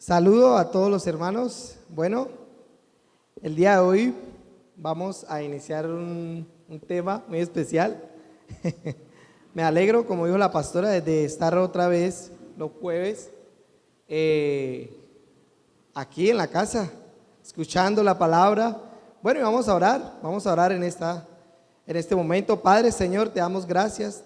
Saludo a todos los hermanos. Bueno, el día de hoy vamos a iniciar un tema muy especial. Me alegro, como dijo la pastora, de estar otra vez los jueves aquí en la casa, escuchando la palabra. Bueno, y vamos a orar en este momento. Padre, Señor, te damos gracias,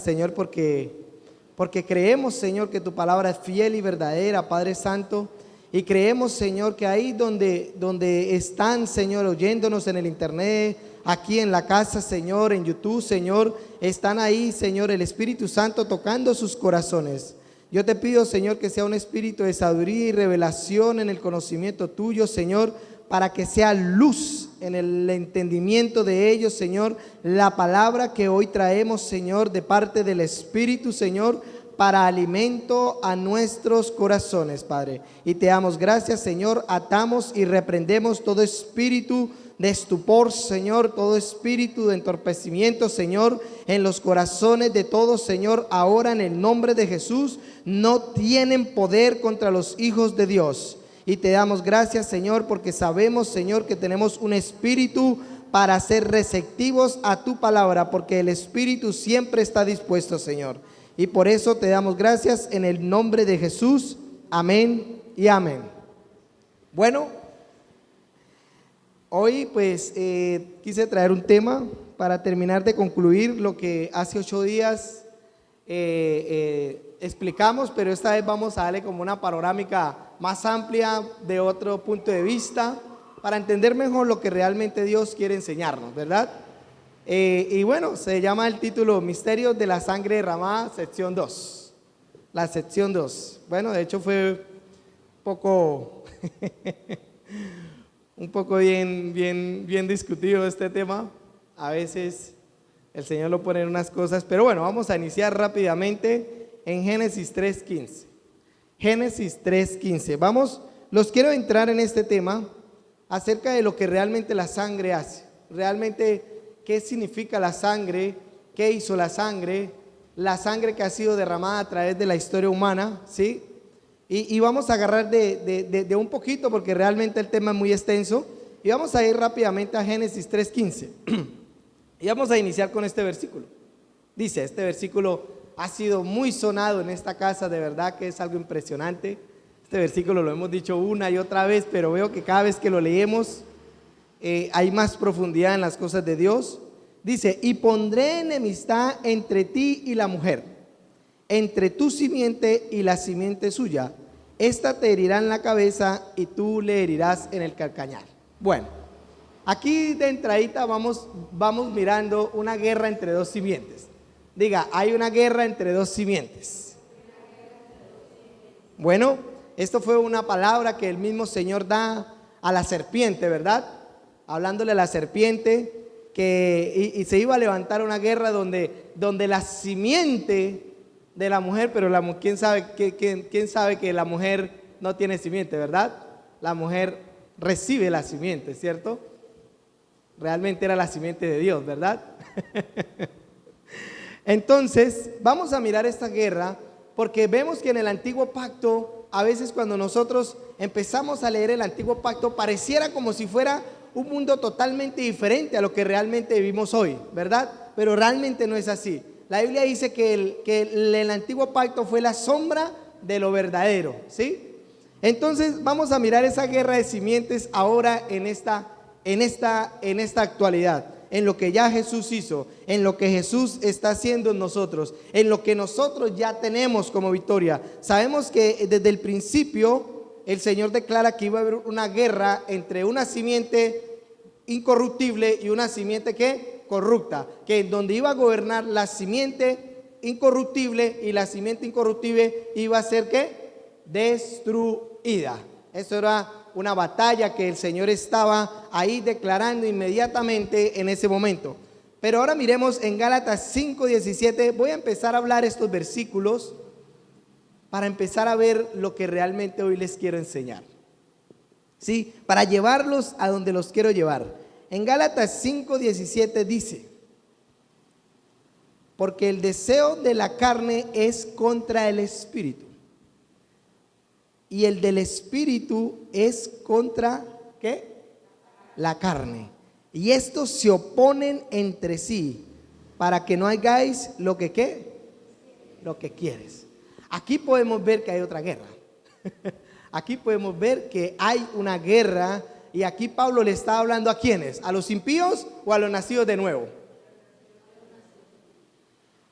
Señor, porque creemos, Señor, que tu palabra es fiel y verdadera, Padre Santo, y creemos, Señor, que ahí donde están, Señor, oyéndonos en el internet, aquí en la casa, Señor, en YouTube, Señor, están ahí, Señor, el Espíritu Santo tocando sus corazones. Yo te pido, Señor, que sea un espíritu de sabiduría y revelación en el conocimiento tuyo, Señor, para que sea luz en el entendimiento de ellos, Señor, la palabra que hoy traemos, Señor, de parte del Espíritu, Señor, para alimento a nuestros corazones, Padre. Y te damos gracias, Señor. Atamos y reprendemos todo espíritu de estupor, Señor, todo espíritu de entorpecimiento, Señor, en los corazones de todos, Señor. Ahora en el nombre de Jesús, no tienen poder contra los hijos de Dios. Y te damos gracias, Señor, porque sabemos, Señor, que tenemos un espíritu para ser receptivos a tu palabra, porque el espíritu siempre está dispuesto, Señor. Y por eso te damos gracias en el nombre de Jesús. Amén y amén. Bueno, hoy pues quise traer un tema para terminar de concluir lo que hace 8 días explicamos, pero esta vez vamos a darle como una panorámica más amplia de otro punto de vista para entender mejor lo que realmente Dios quiere enseñarnos, ¿verdad? Y bueno, se llama el título Misterios de la Sangre Derramada, sección 2. La sección 2. Bueno, de hecho fue un poco bien discutido este tema. A veces el Señor lo pone en unas cosas, pero bueno, vamos a iniciar rápidamente en Génesis 3:15. Génesis 3:15. Vamos, los quiero entrar en este tema acerca de lo que realmente la sangre hace. Realmente, ¿qué significa la sangre? ¿Qué hizo la sangre? La sangre que ha sido derramada a través de la historia humana, ¿sí? Y vamos a agarrar de un poquito porque realmente el tema es muy extenso. Y vamos a ir rápidamente a Génesis 3:15. Y vamos a iniciar con este versículo. Dice, este versículo ha sido muy sonado en esta casa, de verdad que es algo impresionante. Este versículo lo hemos dicho una y otra vez, pero veo que cada vez que lo leemos hay más profundidad en las cosas de Dios. Dice, y pondré enemistad entre ti y la mujer, entre tu simiente y la simiente suya. Esta te herirá en la cabeza y tú le herirás en el calcañar. Bueno, aquí de entradita vamos mirando una guerra entre dos simientes. Diga, hay una guerra entre dos simientes. Bueno, esto fue una palabra que el mismo Señor da a la serpiente, ¿verdad? Hablándole a la serpiente y se iba a levantar una guerra donde la simiente de la mujer, pero ¿quién sabe que la mujer no tiene simiente, verdad? La mujer recibe la simiente, ¿cierto? Realmente era la simiente de Dios, ¿verdad? Entonces, vamos a mirar esta guerra porque vemos que en el antiguo pacto, a veces cuando nosotros empezamos a leer el antiguo pacto, pareciera como si fuera un mundo totalmente diferente a lo que realmente vivimos hoy, ¿verdad? Pero realmente no es así. La Biblia dice que el antiguo pacto fue la sombra de lo verdadero, ¿sí? Entonces, vamos a mirar esa guerra de simientes ahora en esta actualidad. En lo que ya Jesús hizo, en lo que Jesús está haciendo en nosotros, en lo que nosotros ya tenemos como victoria. Sabemos que desde el principio el Señor declara que iba a haber una guerra entre una simiente incorruptible y una simiente que corrupta, que donde iba a gobernar la simiente incorruptible y la simiente incorruptible iba a ser ¿qué? Destruida. Eso era una batalla que el Señor estaba ahí declarando inmediatamente en ese momento. Pero ahora miremos en Gálatas 5:17. Voy a empezar a hablar estos versículos para empezar a ver lo que realmente hoy les quiero enseñar, ¿sí? Para llevarlos a donde los quiero llevar. En Gálatas 5:17 dice, porque el deseo de la carne es contra el espíritu y el del espíritu es contra, ¿qué? La carne. Y estos se oponen entre sí para que no hagáis lo que ¿qué? Lo que quieres. Aquí podemos ver que hay otra guerra. Aquí podemos ver que hay una guerra. Y aquí Pablo le está hablando ¿a quiénes? ¿A los impíos o a los nacidos de nuevo?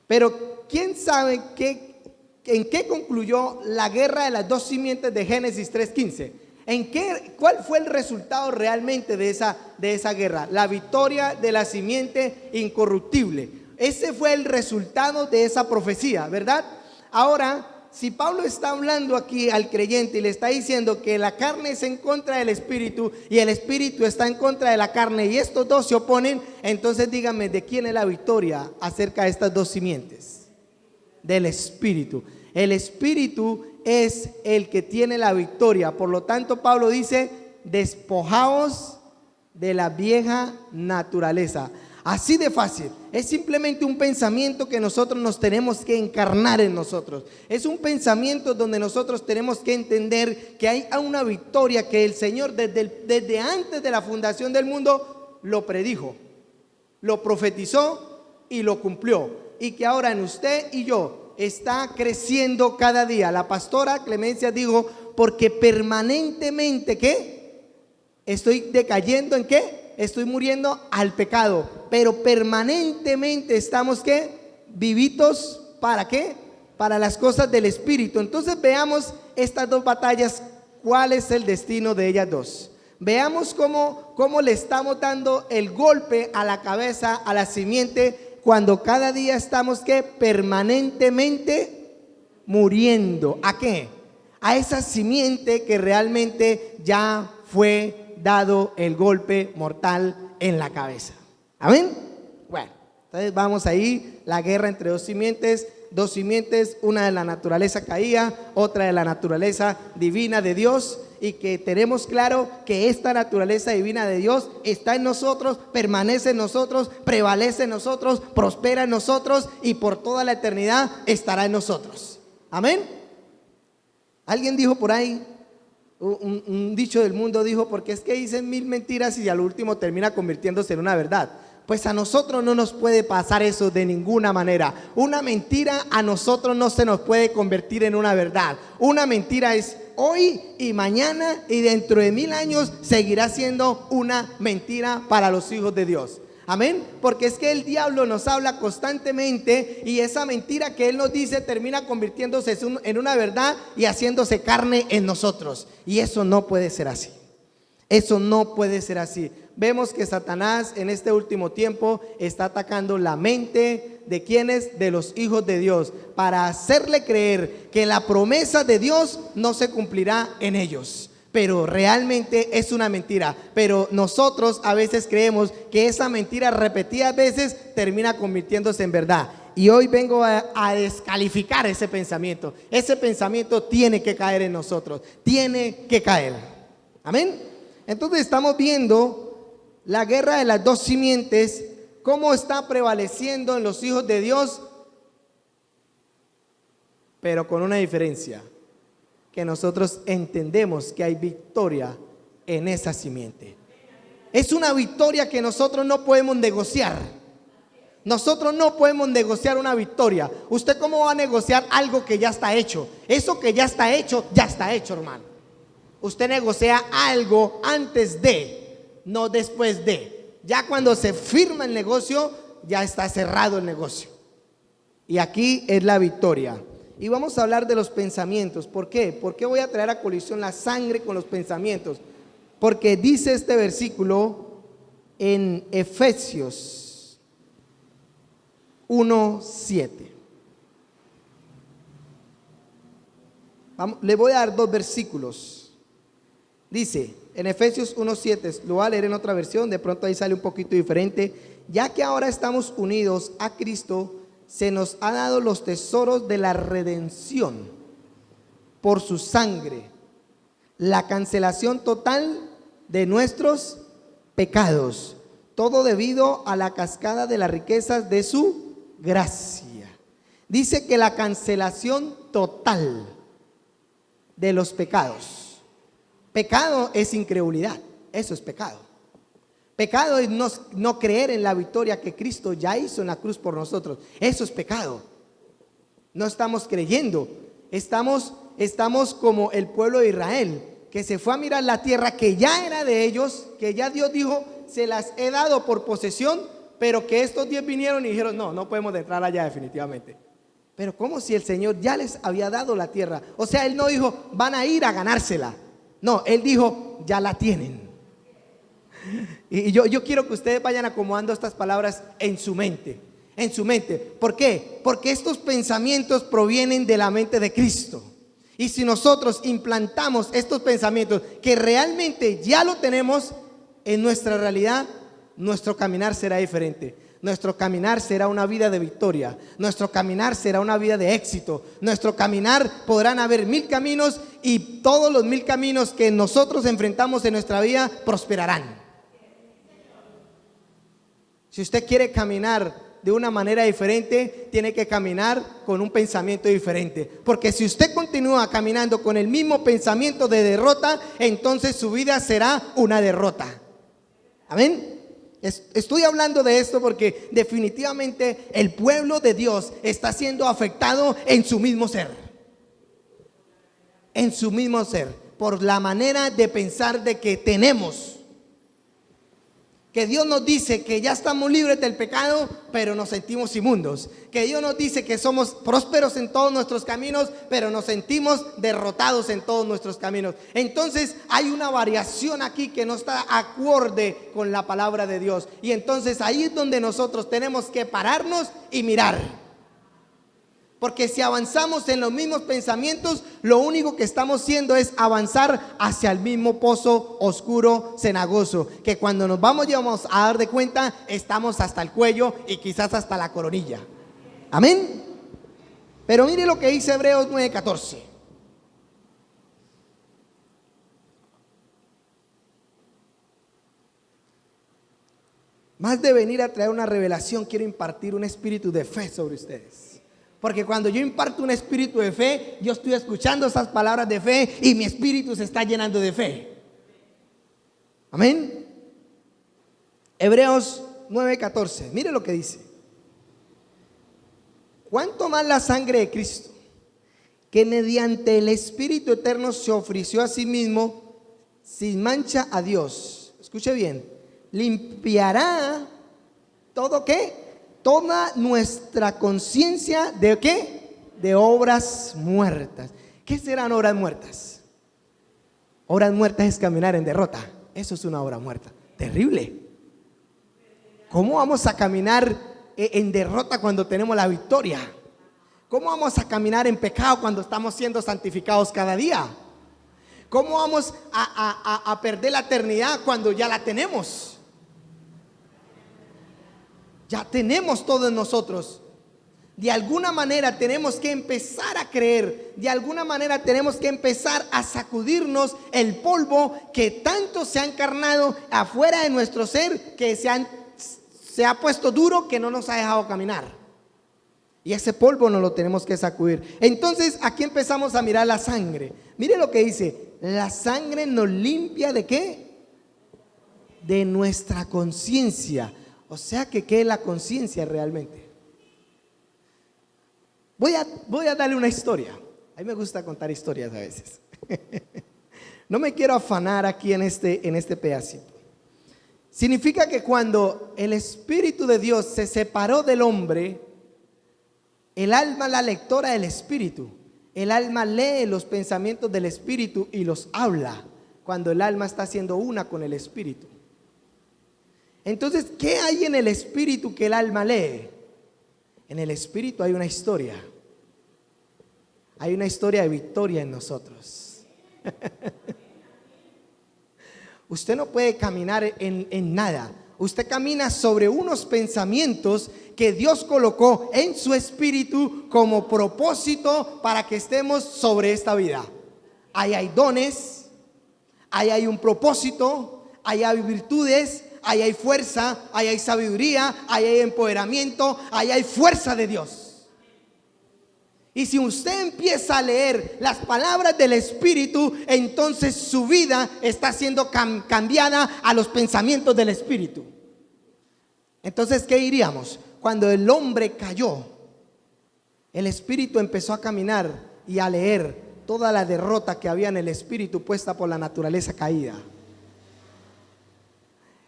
Pero ¿quién sabe en qué concluyó la guerra de las dos simientes de Génesis 3:15? ¿Cuál fue el resultado realmente de esa guerra? La victoria de la simiente incorruptible. Ese fue el resultado de esa profecía, ¿verdad? Ahora, si Pablo está hablando aquí al creyente y le está diciendo que la carne es en contra del espíritu y el espíritu está en contra de la carne y estos dos se oponen, entonces dígame, ¿de quién es la victoria acerca de estas dos simientes? Del espíritu. El espíritu es el que tiene la victoria. Por lo tanto, Pablo dice: despojaos de la vieja naturaleza. Así de fácil. Es simplemente un pensamiento que nosotros nos tenemos que encarnar en nosotros. Es un pensamiento donde nosotros tenemos que entender que hay una victoria que el Señor desde antes de la fundación del mundo lo predijo, lo profetizó y lo cumplió. Y que ahora en usted y yo está creciendo cada día. La pastora Clemencia dijo: porque permanentemente ¿qué? Estoy decayendo en ¿qué? Estoy muriendo al pecado, pero permanentemente estamos ¿qué? Vivitos ¿para qué? Para las cosas del espíritu. Entonces veamos estas dos batallas, cuál es el destino de ellas dos. Veamos cómo le estamos dando el golpe a la cabeza, a la simiente, cuando cada día estamos ¿qué? Permanentemente muriendo. ¿A qué? A esa simiente que realmente ya fue dado el golpe mortal en la cabeza. Amén. Bueno, entonces vamos ahí, la guerra entre dos simientes, una de la naturaleza caída, otra de la naturaleza divina de Dios, y que tenemos claro que esta naturaleza divina de Dios está en nosotros, permanece en nosotros, prevalece en nosotros, prospera en nosotros y por toda la eternidad estará en nosotros. Amén. Alguien dijo por ahí, un dicho del mundo dijo: porque es que dicen mil mentiras y al último termina convirtiéndose en una verdad. Pues a nosotros no nos puede pasar eso de ninguna manera. Una mentira a nosotros no se nos puede convertir en una verdad. Una mentira es hoy y mañana y dentro de 1000 años seguirá siendo una mentira para los hijos de Dios. Amén. Porque es que el diablo nos habla constantemente y esa mentira que él nos dice termina convirtiéndose en una verdad y haciéndose carne en nosotros. Y eso no puede ser así. Eso no puede ser así. Vemos que Satanás en este último tiempo está atacando la mente de quienes, de los hijos de Dios, para hacerle creer que la promesa de Dios no se cumplirá en ellos. Pero realmente es una mentira. Pero nosotros a veces creemos que esa mentira repetidas veces termina convirtiéndose en verdad. Y hoy vengo a descalificar ese pensamiento. Ese pensamiento tiene que caer en nosotros. Tiene que caer. Amén. Entonces estamos viendo la guerra de las dos simientes, cómo está prevaleciendo en los hijos de Dios, pero con una diferencia. Que nosotros entendemos que hay victoria en esa simiente. Es una victoria que nosotros no podemos negociar. Nosotros no podemos negociar una victoria. ¿Usted cómo va a negociar algo que ya está hecho? Eso que ya está hecho, hermano. Usted negocia algo antes de, no después de. Ya cuando se firma el negocio, ya está cerrado el negocio. Y aquí es la victoria. Y vamos a hablar de los pensamientos. ¿Por qué? ¿Por qué voy a traer a colisión la sangre con los pensamientos? Porque dice este versículo en Efesios 1:7. Le voy a dar dos versículos. Dice en Efesios 1:7, lo voy a leer en otra versión, de pronto ahí sale un poquito diferente. Ya que ahora estamos unidos a Cristo, se nos ha dado los tesoros de la redención por su sangre, la cancelación total de nuestros pecados, todo debido a la cascada de las riquezas de su gracia. Dice que la cancelación total. de los pecados. Pecado es incredulidad, eso es pecado. Pecado es no creer en la victoria que Cristo ya hizo en la cruz por nosotros. Eso es pecado. No estamos creyendo. Estamos como el pueblo de Israel, que se fue a mirar la tierra que ya era de ellos, que ya Dios dijo, se las he dado por posesión, pero que estos 10 vinieron y dijeron, no podemos entrar allá definitivamente. Pero como si el Señor ya les había dado la tierra. O sea, Él no dijo, van a ir a ganársela. No, Él dijo, ya la tienen. Y yo quiero que ustedes vayan acomodando estas palabras en su mente. En su mente. ¿Por qué? Porque estos pensamientos provienen de la mente de Cristo. Y si nosotros implantamos estos pensamientos que realmente ya lo tenemos en nuestra realidad, nuestro caminar será diferente. Nuestro caminar será una vida de victoria. Nuestro caminar será una vida de éxito. Nuestro caminar podrán haber 1000 caminos y todos los 1000 caminos que nosotros enfrentamos en nuestra vida prosperarán. Si usted quiere caminar de una manera diferente, tiene que caminar con un pensamiento diferente. Porque si usted continúa caminando con el mismo pensamiento de derrota, entonces su vida será una derrota. Amén. Estoy hablando de esto porque definitivamente el pueblo de Dios está siendo afectado en su mismo ser. En su mismo ser, por la manera de pensar de que tenemos. Que Dios nos dice que ya estamos libres del pecado, pero nos sentimos inmundos. Que Dios nos dice que somos prósperos en todos nuestros caminos, pero nos sentimos derrotados en todos nuestros caminos. Entonces hay una variación aquí que no está acorde con la palabra de Dios. Y entonces ahí es donde nosotros tenemos que pararnos y mirar. Porque si avanzamos en los mismos pensamientos, lo único que estamos haciendo es avanzar hacia el mismo pozo oscuro, cenagoso, que cuando nos vamos a dar de cuenta, estamos hasta el cuello y quizás hasta la coronilla. Amén. Pero mire lo que dice Hebreos 9:14. Más de venir a traer una revelación, quiero impartir un espíritu de fe sobre ustedes. Porque cuando yo imparto un espíritu de fe, yo estoy escuchando esas palabras de fe y mi espíritu se está llenando de fe. Amén. Hebreos 9:14. Mire lo que dice. ¿Cuánto más la sangre de Cristo, que mediante el Espíritu eterno se ofreció a sí mismo sin mancha a Dios? Escuche bien. Limpiará todo ¿qué? Toda nuestra conciencia de ¿qué? De obras muertas. ¿Qué serán obras muertas? Obras muertas es caminar en derrota. Eso es una obra muerta. Terrible. ¿Cómo vamos a caminar en derrota cuando tenemos la victoria? ¿Cómo vamos a caminar en pecado cuando estamos siendo santificados cada día? ¿Cómo vamos a perder la eternidad cuando ya la tenemos? Ya tenemos todo en nosotros. De alguna manera tenemos que empezar a creer. De alguna manera tenemos que empezar a sacudirnos el polvo que tanto se ha encarnado afuera de nuestro ser, que se ha puesto duro, que no nos ha dejado caminar. Y ese polvo nos lo tenemos que sacudir. Entonces aquí empezamos a mirar la sangre. Mire lo que dice. La sangre nos limpia ¿de qué? De nuestra conciencia. O sea que ¿qué es la conciencia realmente? Voy a darle una historia. A mí me gusta contar historias a veces. No me quiero afanar aquí en este pedacito. Significa que cuando el Espíritu de Dios se separó del hombre, el alma es la lectora del Espíritu. El alma lee los pensamientos del Espíritu y los habla cuando el alma está siendo una con el Espíritu. Entonces, ¿qué hay en el Espíritu que el alma lee? En el Espíritu hay una historia. Hay una historia de victoria en nosotros. Usted no puede caminar en nada. Usted camina sobre unos pensamientos que Dios colocó en su espíritu como propósito para que estemos sobre esta vida. Ahí hay dones, ahí hay un propósito, ahí hay virtudes, ahí hay fuerza, ahí hay sabiduría, ahí hay empoderamiento, ahí hay fuerza de Dios. Y si usted empieza a leer las palabras del Espíritu, entonces su vida está siendo cambiada a los pensamientos del Espíritu. Entonces, ¿qué diríamos? Cuando el hombre cayó, el Espíritu empezó a caminar y a leer toda la derrota que había en el Espíritu puesta por la naturaleza caída.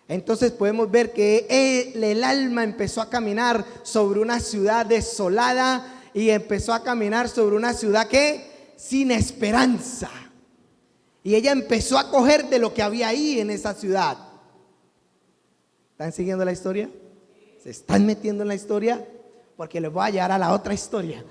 Entonces podemos ver que el alma empezó a caminar sobre una ciudad desolada y empezó a caminar sobre una ciudad que sin esperanza. Y ella empezó a coger de lo que había ahí en esa ciudad. ¿Están siguiendo la historia? ¿Se están metiendo en la historia? Porque les voy a llevar a la otra historia.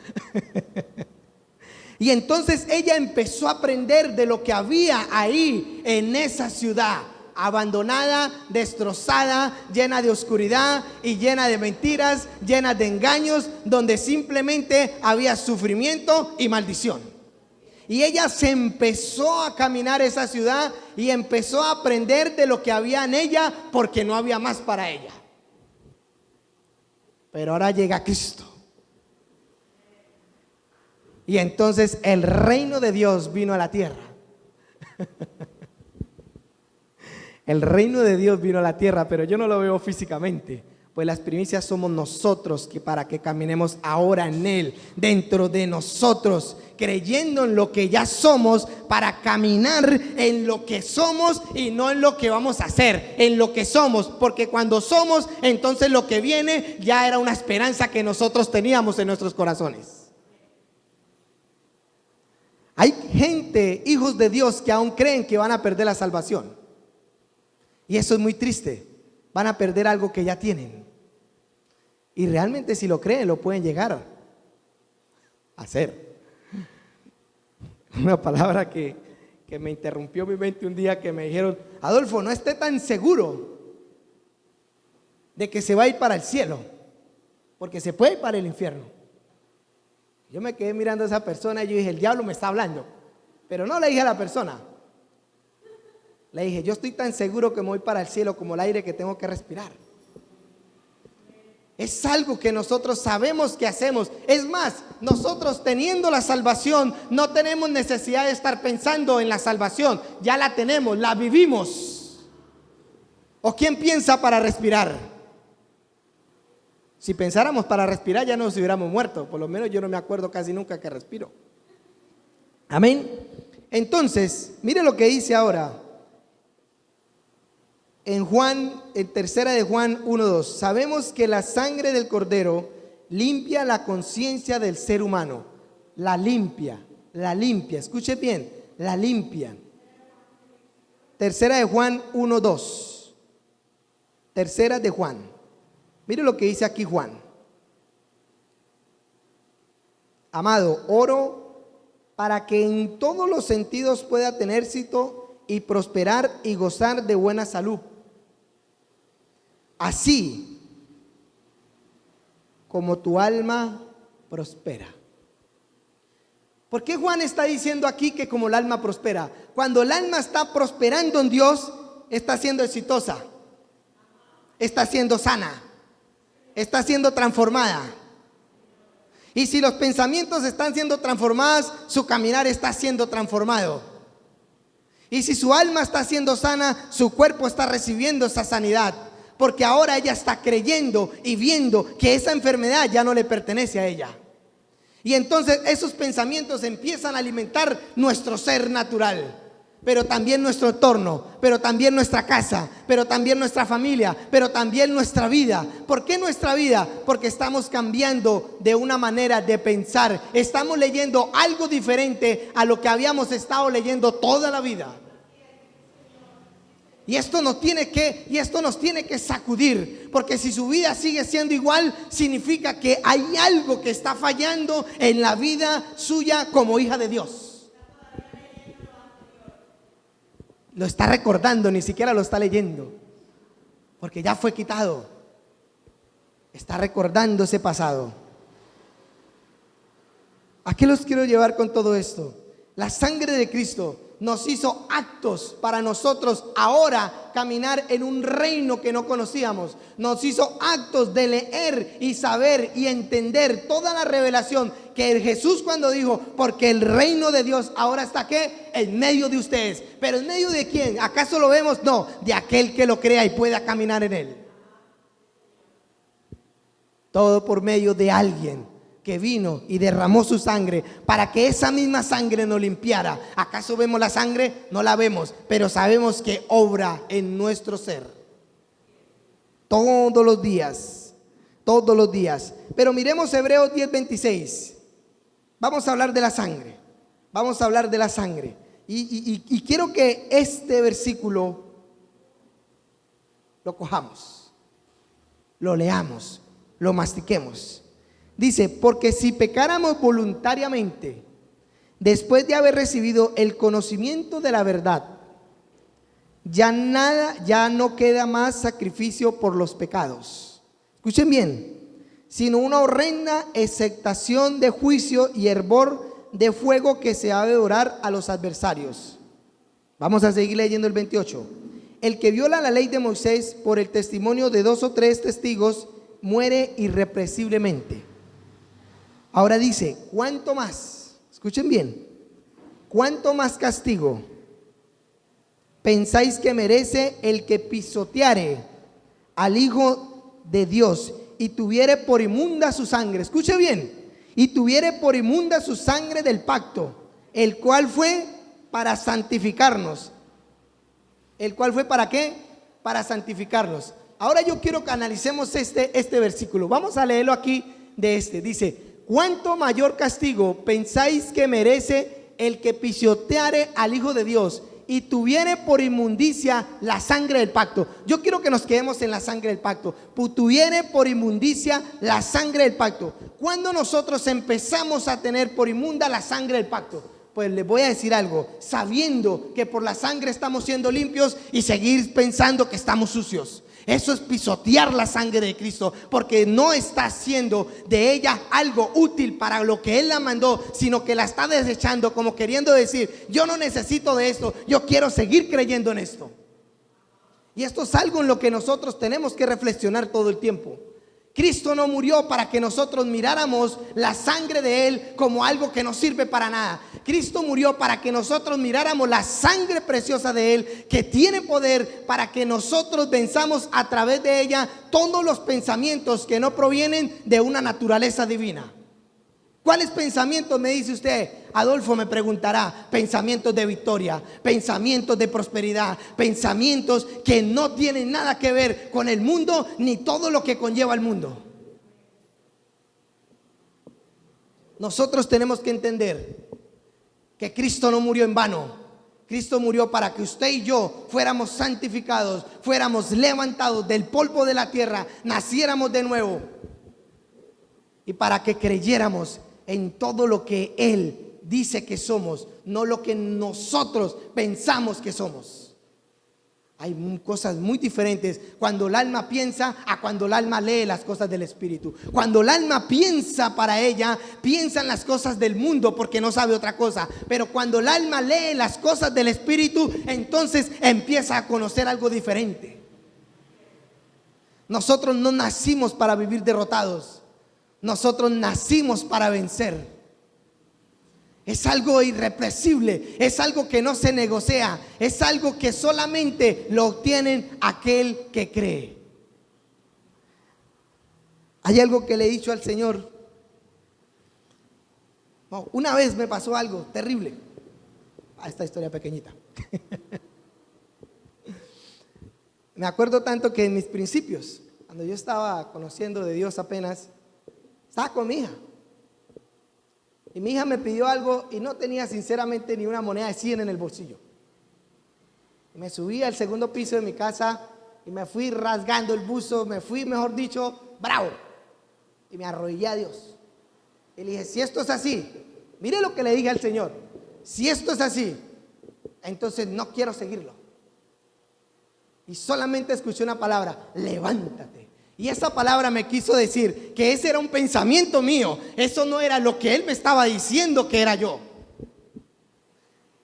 Y entonces ella empezó a aprender de lo que había ahí en esa ciudad, abandonada, destrozada, llena de oscuridad y llena de mentiras, llena de engaños, donde simplemente había sufrimiento y maldición. Y ella se empezó a caminar esa ciudad y empezó a aprender de lo que había en ella, porque no había más para ella. Pero ahora llega Cristo. Y entonces el reino de Dios vino a la tierra. El reino de Dios vino a la tierra, pero yo no lo veo físicamente, pues las primicias somos nosotros, que para que caminemos ahora en Él, dentro de nosotros, creyendo en lo que ya somos, para caminar en lo que somos y no en lo que vamos a hacer, en lo que somos, porque cuando somos, entonces lo que viene ya era una esperanza que nosotros teníamos en nuestros corazones. Hay gente, hijos de Dios, que aún creen que van a perder la salvación. Y eso es muy triste. Van a perder algo que ya tienen. Y realmente, si lo creen, lo pueden llegar a hacer. Una palabra que me interrumpió mi mente un día, que me dijeron: Adolfo, no esté tan seguro de que se va a ir para el cielo, porque se puede ir para el infierno. Yo me quedé mirando a esa persona y yo dije: el diablo me está hablando. Pero no le dije a la persona. Le dije: yo estoy tan seguro que me voy para el cielo como el aire que tengo que respirar. Es algo que nosotros sabemos que hacemos. Es más, nosotros teniendo la salvación, no tenemos necesidad de estar pensando en la salvación. Ya la tenemos, la vivimos. ¿O quién piensa para respirar? Si pensáramos para respirar, ya nos hubiéramos muerto. Por lo menos yo no me acuerdo casi nunca que respiro. Amén. Entonces, mire lo que dice ahora en tercera de Juan 1:2. Sabemos que la sangre del Cordero limpia la conciencia del ser humano. La limpia, escuche bien, la limpia. Tercera de Juan 1:2. Tercera de Juan. Mire lo que dice aquí Juan. Amado, oro para que en todos los sentidos pueda tener éxito y prosperar y gozar de buena salud, así como tu alma prospera. ¿Por qué Juan está diciendo aquí que como el alma prospera? Cuando el alma está prosperando en Dios, está siendo exitosa, está siendo sana, está siendo transformada. Y si los pensamientos están siendo transformados, su caminar está siendo transformado. Y si su alma está siendo sana, su cuerpo está recibiendo esa sanidad. Porque ahora ella está creyendo y viendo que esa enfermedad ya no le pertenece a ella. Y entonces esos pensamientos empiezan a alimentar nuestro ser natural, pero también nuestro entorno, pero también nuestra casa, pero también nuestra familia, pero también nuestra vida. ¿Por qué nuestra vida? Porque estamos cambiando de una manera de pensar. Estamos leyendo algo diferente a lo que habíamos estado leyendo toda la vida. Y esto nos tiene que sacudir, porque si su vida sigue siendo igual, significa que hay algo que está fallando en la vida suya como hija de Dios. Lo está recordando, ni siquiera lo está leyendo, porque ya fue quitado. Está recordando ese pasado. ¿A qué los quiero llevar con todo esto? La sangre de Cristo nos hizo actos para nosotros ahora caminar en un reino que no conocíamos. Nos hizo actos de leer y saber y entender toda la revelación que Jesús cuando dijo, porque el reino de Dios ahora está ¿qué? En medio de ustedes. ¿Pero en medio de quién? ¿Acaso lo vemos? No, de aquel que lo crea y pueda caminar en él. Todo por medio de alguien que vino y derramó su sangre para que esa misma sangre nos limpiara. ¿Acaso vemos la sangre? No la vemos, pero sabemos que obra en nuestro ser todos los días, todos los días. Pero miremos Hebreos 10:26. Vamos a hablar de la sangre. Vamos a hablar de la sangre. Y quiero que este versículo lo cojamos, lo leamos, lo mastiquemos. Dice, porque si pecáramos voluntariamente, después de haber recibido el conocimiento de la verdad, ya no queda más sacrificio por los pecados. Escuchen bien, sino una horrenda exaltación de juicio y hervor de fuego que se ha de devorar a los adversarios. Vamos a seguir leyendo el 28. El que viola la ley de Moisés por el testimonio de 2 o 3 testigos muere irrepresiblemente. Ahora dice, ¿cuánto más? Escuchen bien, ¿cuánto más castigo pensáis que merece el que pisoteare al Hijo de Dios y tuviere por inmunda su sangre? Escuche bien, y tuviere por inmunda su sangre del pacto, el cual fue para santificarnos. ¿El cual fue para qué? Para santificarnos. Ahora yo quiero que analicemos este versículo. Vamos a leerlo aquí dice, ¿cuánto mayor castigo pensáis que merece el que pisoteare al Hijo de Dios y tuviere por inmundicia la sangre del pacto? Yo quiero que nos quedemos en la sangre del pacto. Tuviere por inmundicia la sangre del pacto. ¿Cuándo nosotros empezamos a tener por inmunda la sangre del pacto? Pues les voy a decir algo, sabiendo que por la sangre estamos siendo limpios y seguir pensando que estamos sucios. Eso es pisotear la sangre de Cristo, porque no está haciendo de ella algo útil para lo que Él la mandó, sino que la está desechando, como queriendo decir, yo no necesito de esto, yo quiero seguir creyendo en esto. Y esto es algo en lo que nosotros tenemos que reflexionar todo el tiempo. Cristo no murió para que nosotros miráramos la sangre de Él como algo que no sirve para nada. Cristo murió para que nosotros miráramos la sangre preciosa de Él, que tiene poder para que nosotros venzamos a través de ella todos los pensamientos que no provienen de una naturaleza divina. ¿Cuáles pensamientos, me dice usted? Adolfo me preguntará. Pensamientos de victoria, pensamientos de prosperidad, pensamientos que no tienen nada que ver con el mundo ni todo lo que conlleva el mundo. Nosotros tenemos que entender que Cristo no murió en vano. Cristo murió para que usted y yo fuéramos santificados, fuéramos levantados del polvo de la tierra, naciéramos de nuevo, y para que creyéramos en todo lo que Él dice que somos, no lo que nosotros pensamos que somos. Hay cosas muy diferentes cuando el alma piensa a cuando el alma lee las cosas del Espíritu. Cuando el alma piensa para ella, piensa en las cosas del mundo porque no sabe otra cosa. Pero cuando el alma lee las cosas del Espíritu, entonces empieza a conocer algo diferente. Nosotros no nacimos para vivir derrotados. Nosotros nacimos para vencer. Es algo irrepresible, es algo que no se negocia, es algo que solamente lo obtienen aquel que cree. Hay algo que le he dicho al Señor. Una vez me pasó algo terrible. Esta historia pequeñita. Me acuerdo tanto que en mis principios, cuando yo estaba conociendo de Dios apenas, estaba con mi hija. Y mi hija me pidió algo y no tenía sinceramente ni una moneda de 100 en el bolsillo. Y me subí al segundo piso de mi casa y me fui rasgando el buzo, me fui, mejor dicho, bravo. Y me arrodillé a Dios. Y le dije, si esto es así, mire lo que le dije al Señor. Si esto es así, entonces no quiero seguirlo. Y solamente escuché una palabra, levántate. Y esa palabra me quiso decir que ese era un pensamiento mío. Eso no era lo que Él me estaba diciendo que era yo.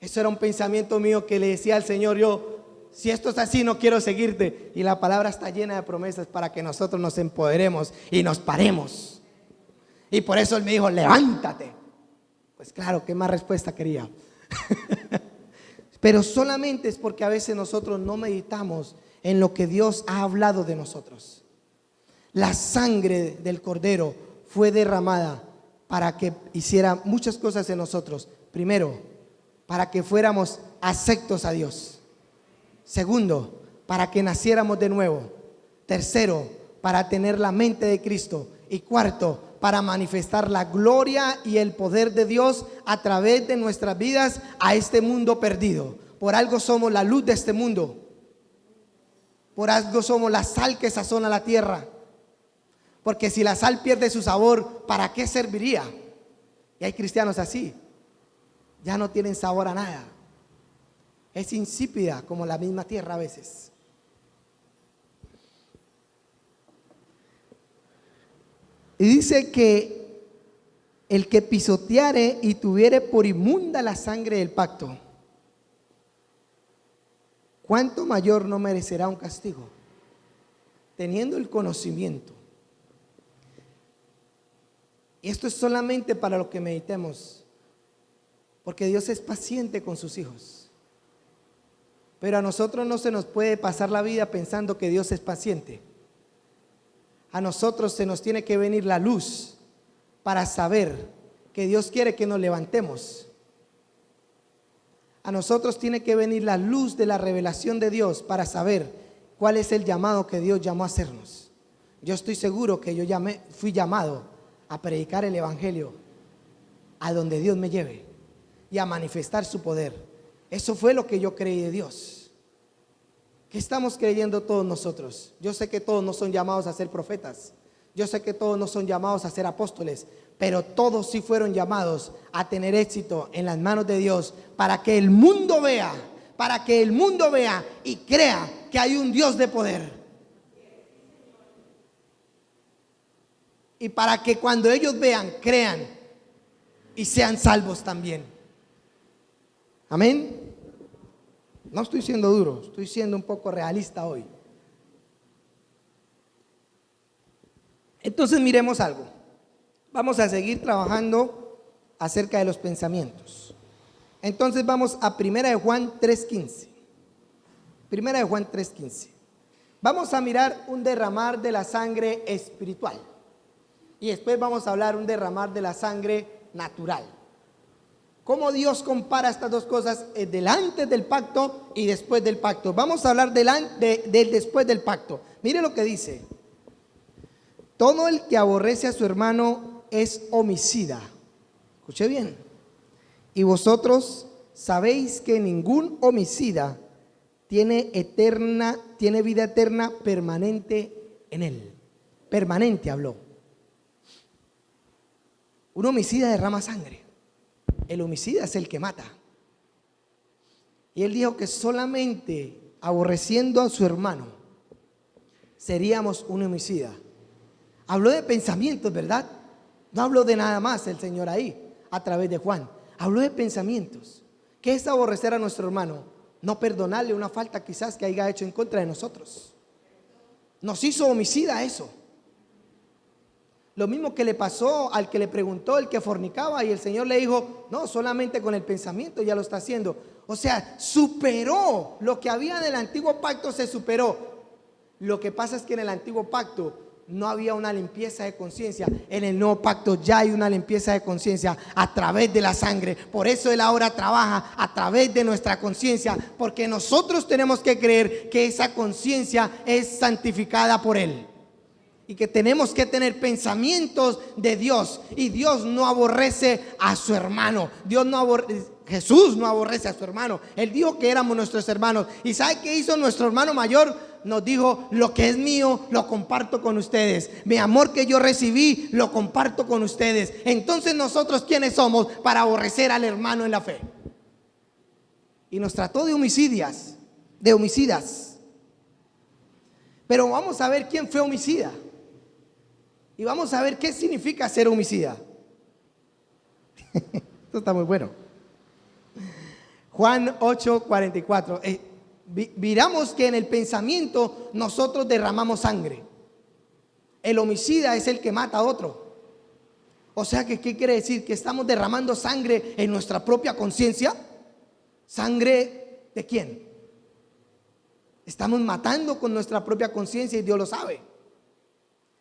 Eso era un pensamiento mío que le decía al Señor, yo, si esto es así, no quiero seguirte. Y la palabra está llena de promesas para que nosotros nos empoderemos y nos paremos. Y por eso Él me dijo, levántate. Pues claro, ¿qué más respuesta quería? Pero solamente es porque a veces nosotros no meditamos en lo que Dios ha hablado de nosotros. La sangre del Cordero fue derramada para que hiciera muchas cosas en nosotros. Primero, para que fuéramos aceptos a Dios. Segundo, para que naciéramos de nuevo. Tercero, para tener la mente de Cristo. Y cuarto, para manifestar la gloria y el poder de Dios a través de nuestras vidas a este mundo perdido. Por algo somos la luz de este mundo. Por algo somos la sal que sazona la tierra. Porque si la sal pierde su sabor, ¿para qué serviría? Y hay cristianos así. Ya no tienen sabor a nada. Es insípida como la misma tierra a veces. Y dice que el que pisoteare y tuviere por inmunda la sangre del pacto, ¿cuánto mayor no merecerá un castigo? Teniendo el conocimiento. Y esto es solamente para lo que meditemos, porque Dios es paciente con sus hijos. Pero a nosotros no se nos puede pasar la vida pensando que Dios es paciente. A nosotros se nos tiene que venir la luz para saber que Dios quiere que nos levantemos. A nosotros tiene que venir la luz de la revelación de Dios para saber cuál es el llamado que Dios llamó a hacernos. Yo estoy seguro que fui llamado a predicar el evangelio a donde Dios me lleve y a manifestar su poder. Eso fue lo que yo creí de Dios. ¿Qué estamos creyendo todos nosotros? Yo sé que todos no son llamados a ser profetas. Yo sé que todos no son llamados a ser apóstoles, pero todos sí fueron llamados a tener éxito en las manos de Dios para que el mundo vea y crea que hay un Dios de poder. Y para que cuando ellos vean, crean y sean salvos también. Amén. No estoy siendo duro, estoy siendo un poco realista hoy. Entonces miremos algo. Vamos a seguir trabajando acerca de los pensamientos. Entonces vamos a 1 de Juan 3:15. 1 de Juan 3:15. Vamos a mirar un derramar de la sangre espiritual. Y después vamos a hablar un derramar de la sangre natural. ¿Cómo Dios compara estas dos cosas delante del pacto y después del pacto? Vamos a hablar del después del pacto. Mire lo que dice. Todo el que aborrece a su hermano es homicida. Escuche bien. Y vosotros sabéis que ningún homicida tiene vida eterna permanente en él. Permanente habló. Un homicida derrama sangre. El homicida es el que mata. Y él dijo que solamente aborreciendo a su hermano seríamos un homicida. Habló de pensamientos, ¿verdad? No habló de nada más el Señor ahí, a través de Juan. Habló de pensamientos. ¿Qué es aborrecer a nuestro hermano? No perdonarle una falta quizás que haya hecho en contra de nosotros. Nos hizo homicida eso. Lo mismo que le pasó al que le preguntó, el que fornicaba, y el Señor le dijo, no, solamente con el pensamiento ya lo está haciendo. O sea, superó lo que había en el antiguo pacto, se superó. Lo que pasa es que en el antiguo pacto no había una limpieza de conciencia. En el nuevo pacto ya hay una limpieza de conciencia a través de la sangre. Por eso Él ahora trabaja a través de nuestra conciencia, porque nosotros tenemos que creer que esa conciencia es santificada por Él. Y que tenemos que tener pensamientos de Dios. Y Dios no aborrece a su hermano. Jesús no aborrece a su hermano. Él dijo que éramos nuestros hermanos. ¿Y sabe qué hizo nuestro hermano mayor? Nos dijo, lo que es mío lo comparto con ustedes. Mi amor que yo recibí lo comparto con ustedes. Entonces nosotros, ¿quiénes somos para aborrecer al hermano en la fe? Y nos trató de homicidas. Pero vamos a ver quién fue homicida. Y vamos a ver qué significa ser homicida. Esto está muy bueno. Juan 8:44. Miramos que en el pensamiento nosotros derramamos sangre. El homicida es el que mata a otro. O sea que, ¿qué quiere decir? Que estamos derramando sangre en nuestra propia conciencia. ¿Sangre de quién? Estamos matando con nuestra propia conciencia y Dios lo sabe.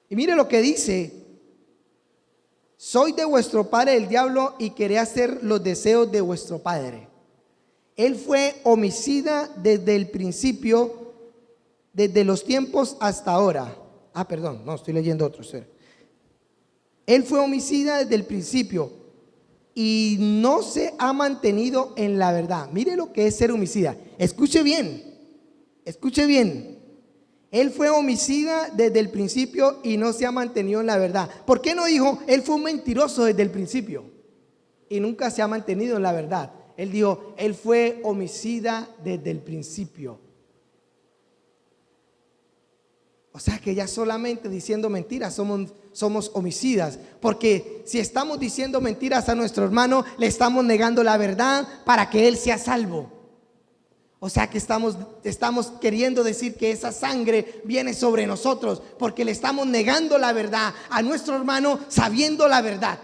Y mire lo que dice: soy de vuestro padre el diablo y quería hacer los deseos de vuestro padre. Él fue homicida desde el principio, desde los tiempos hasta ahora. Perdón, no, estoy leyendo otro. Él fue homicida desde el principio y no se ha mantenido en la verdad. Mire lo que es ser homicida. Escuche bien, escuche bien. Él fue homicida desde el principio y no se ha mantenido en la verdad. ¿Por qué no dijo, él fue un mentiroso desde el principio y nunca se ha mantenido en la verdad? Él dijo, él fue homicida desde el principio. O sea que ya solamente diciendo mentiras somos homicidas. Porque si estamos diciendo mentiras a nuestro hermano, le estamos negando la verdad para que él sea salvo. O sea que estamos queriendo decir que esa sangre viene sobre nosotros, porque le estamos negando la verdad a nuestro hermano sabiendo la verdad.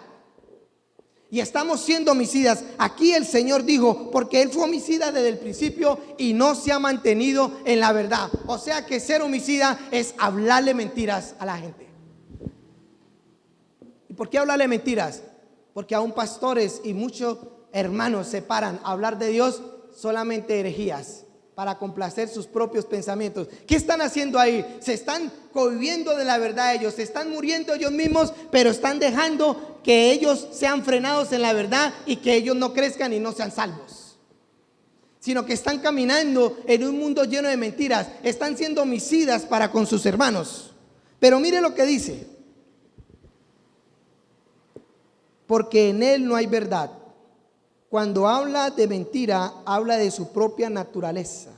Y estamos siendo homicidas. Aquí el Señor dijo, porque él fue homicida desde el principio y no se ha mantenido en la verdad. O sea que ser homicida es hablarle mentiras a la gente. ¿Y por qué hablarle mentiras? Porque aún pastores y muchos hermanos se paran a hablar de Dios solamente herejías para complacer sus propios pensamientos. ¿Qué están haciendo ahí? Se están cohibiendo de la verdad ellos, se están muriendo ellos mismos, pero están dejando que ellos sean frenados en la verdad y que ellos no crezcan y no sean salvos, sino que están caminando en un mundo lleno de mentiras, están siendo homicidas para con sus hermanos. Pero mire lo que dice: porque en él no hay verdad. Cuando habla de mentira, habla de su propia naturaleza,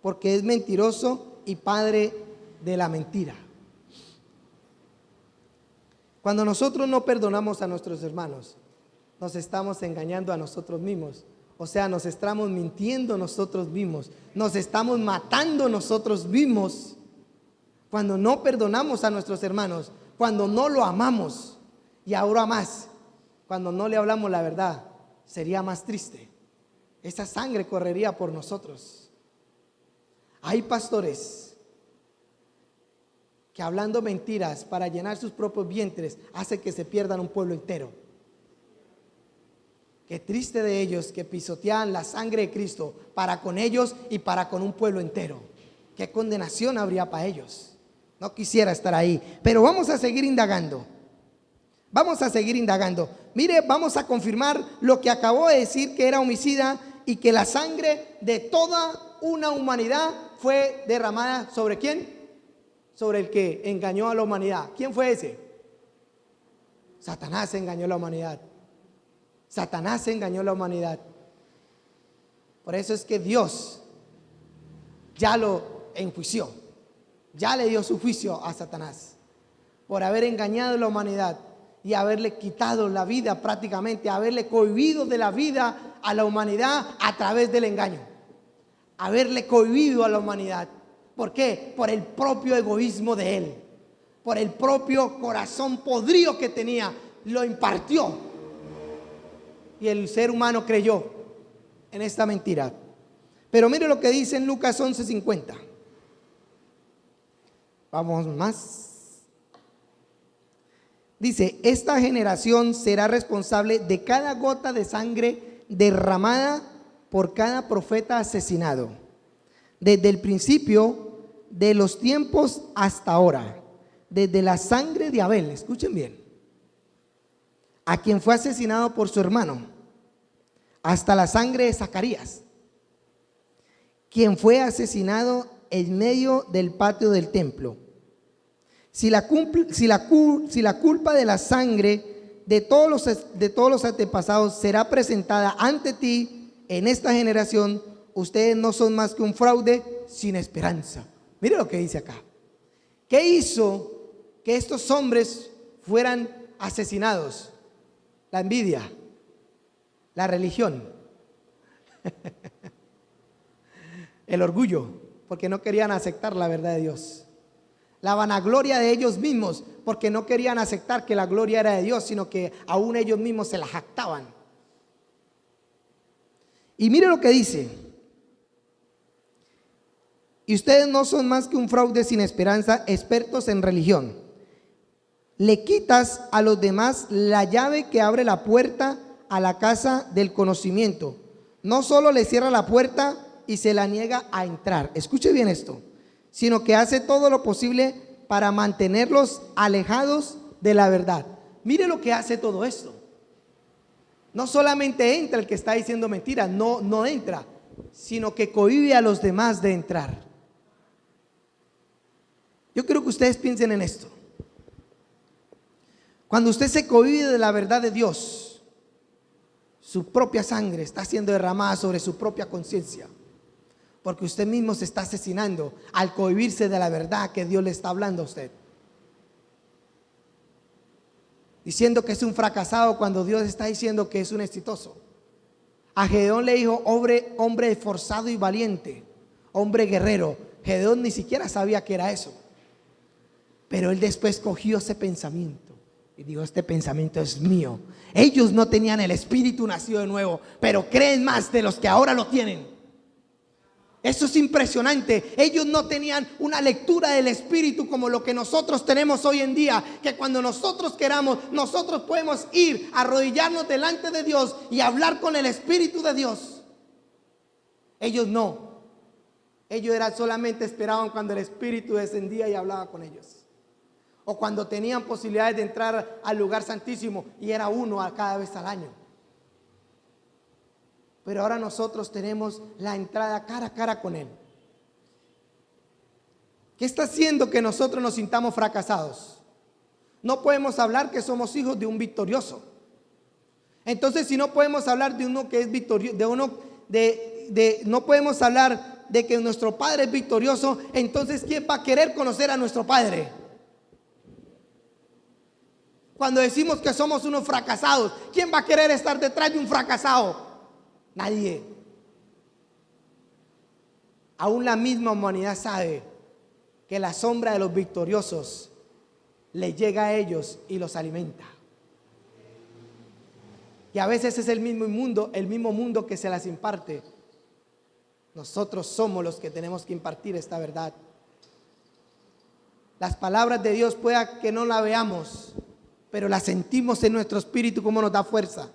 porque es mentiroso y padre de la mentira. Cuando nosotros no perdonamos a nuestros hermanos, nos estamos engañando a nosotros mismos. O sea, nos estamos mintiendo nosotros mismos, nos estamos matando nosotros mismos. Cuando no perdonamos a nuestros hermanos, cuando no lo amamos, y ahora más, cuando no le hablamos la verdad, sería más triste. Esa sangre correría por nosotros. Hay pastores que hablando mentiras para llenar sus propios vientres hace que se pierdan un pueblo entero. Qué triste de ellos que pisotean la sangre de Cristo para con ellos y para con un pueblo entero. Qué condenación habría para ellos. No quisiera estar ahí, pero vamos a seguir indagando. Vamos a seguir indagando. Mire, vamos a confirmar lo que acabó de decir, que era homicida y que la sangre de toda una humanidad fue derramada ¿sobre quién? Sobre el que engañó a la humanidad. ¿Quién fue ese? Satanás engañó a la humanidad. Satanás engañó a la humanidad. Por eso es que Dios ya lo enjuició, ya le dio su juicio a Satanás por haber engañado a la humanidad y haberle quitado la vida, prácticamente haberle cohibido de la vida a la humanidad a través del engaño, haberle cohibido a la humanidad. ¿Por qué? Por el propio egoísmo de él, por el propio corazón podrido que tenía, lo impartió y el ser humano creyó en esta mentira. Pero mire lo que dice en Lucas 11:50. Vamos más. Dice: esta generación será responsable de cada gota de sangre derramada por cada profeta asesinado, desde el principio de los tiempos hasta ahora, desde la sangre de Abel, escuchen bien, a quien fue asesinado por su hermano, hasta la sangre de Zacarías, quien fue asesinado en medio del patio del templo. Si la culpa de la sangre de todos los antepasados será presentada ante ti en esta generación, ustedes no son más que un fraude sin esperanza. Mire lo que dice acá. ¿Qué hizo que estos hombres fueran asesinados? La envidia, la religión. El orgullo, porque no querían aceptar la verdad de Dios. La vanagloria de ellos mismos, porque no querían aceptar que la gloria era de Dios, sino que aún ellos mismos se la jactaban. Y mire lo que dice: y ustedes no son más que un fraude sin esperanza, expertos en religión. Le quitas a los demás la llave que abre la puerta a la casa del conocimiento. No solo le cierra la puerta y se la niega a entrar, escuche bien esto, sino que hace todo lo posible para mantenerlos alejados de la verdad. Mire lo que hace todo esto. No solamente entra el que está diciendo mentiras, no entra, sino que cohíbe a los demás de entrar. Yo quiero que ustedes piensen en esto. Cuando usted se cohíbe de la verdad de Dios, su propia sangre está siendo derramada sobre su propia conciencia, porque usted mismo se está asesinando al cohibirse de la verdad que Dios le está hablando a usted, diciendo que es un fracasado cuando Dios está diciendo que es un exitoso. A Gedeón le dijo hombre esforzado y valiente, hombre guerrero. Gedeón ni siquiera sabía que era eso, pero él después cogió ese pensamiento y dijo: este pensamiento es mío. Ellos no tenían el espíritu nacido de nuevo, pero creen más de los que ahora lo tienen. Eso es impresionante. Ellos no tenían una lectura del espíritu como lo que nosotros tenemos hoy en día, que cuando nosotros queramos, nosotros podemos ir, arrodillarnos delante de Dios y hablar con el espíritu de Dios. Ellos no. Ellos solamente esperaban cuando el espíritu descendía y hablaba con ellos, o cuando tenían posibilidades de entrar al lugar santísimo, y era uno cada vez al año. Pero ahora nosotros tenemos la entrada cara a cara con Él. ¿Qué está haciendo que nosotros nos sintamos fracasados? No podemos hablar que somos hijos de un victorioso. Entonces, si no podemos hablar de uno que es victorioso, no podemos hablar de que nuestro Padre es victorioso, entonces ¿quién va a querer conocer a nuestro Padre? Cuando decimos que somos unos fracasados, ¿quién va a querer estar detrás de un fracasado? Nadie. Aún la misma humanidad sabe que la sombra de los victoriosos les llega a ellos y los alimenta. Y a veces es el mismo mundo que se las imparte. Nosotros somos los que tenemos que impartir esta verdad. Las palabras de Dios pueda que no la veamos, pero la sentimos en nuestro espíritu como nos da fuerza.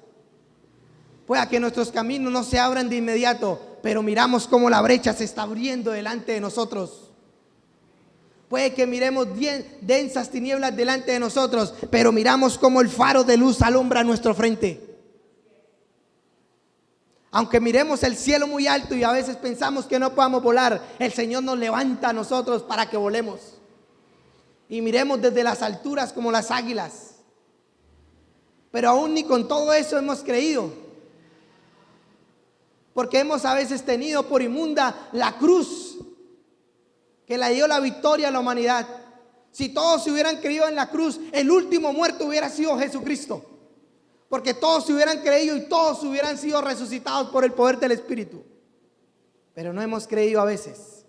Pueda que nuestros caminos no se abran de inmediato, pero miramos cómo la brecha se está abriendo delante de nosotros. Puede que miremos densas tinieblas delante de nosotros, pero miramos cómo el faro de luz alumbra nuestro frente. Aunque miremos el cielo muy alto y a veces pensamos que no podamos volar, el Señor nos levanta a nosotros para que volemos. Y miremos desde las alturas como las águilas. Pero aún ni con todo eso hemos creído, porque hemos a veces tenido por inmunda la cruz que le dio la victoria a la humanidad. Si todos se hubieran creído en la cruz, el último muerto hubiera sido Jesucristo, porque todos se hubieran creído y todos hubieran sido resucitados por el poder del Espíritu. Pero no hemos creído a veces,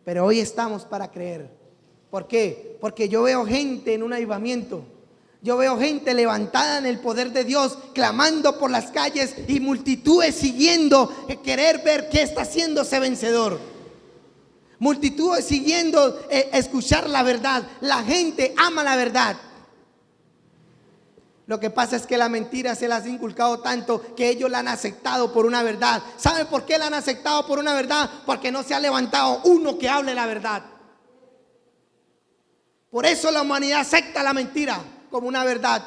pero hoy estamos para creer. ¿Por qué? Porque yo veo gente en un avivamiento. Yo veo gente levantada en el poder de Dios, clamando por las calles, y multitudes siguiendo, querer ver qué está haciendo ese vencedor. Multitudes siguiendo, escuchar la verdad. La gente ama la verdad. Lo que pasa es que la mentira se las ha inculcado tanto que ellos la han aceptado por una verdad. ¿Saben por qué la han aceptado por una verdad? Porque no se ha levantado uno que hable la verdad. Por eso la humanidad acepta la mentira como una verdad.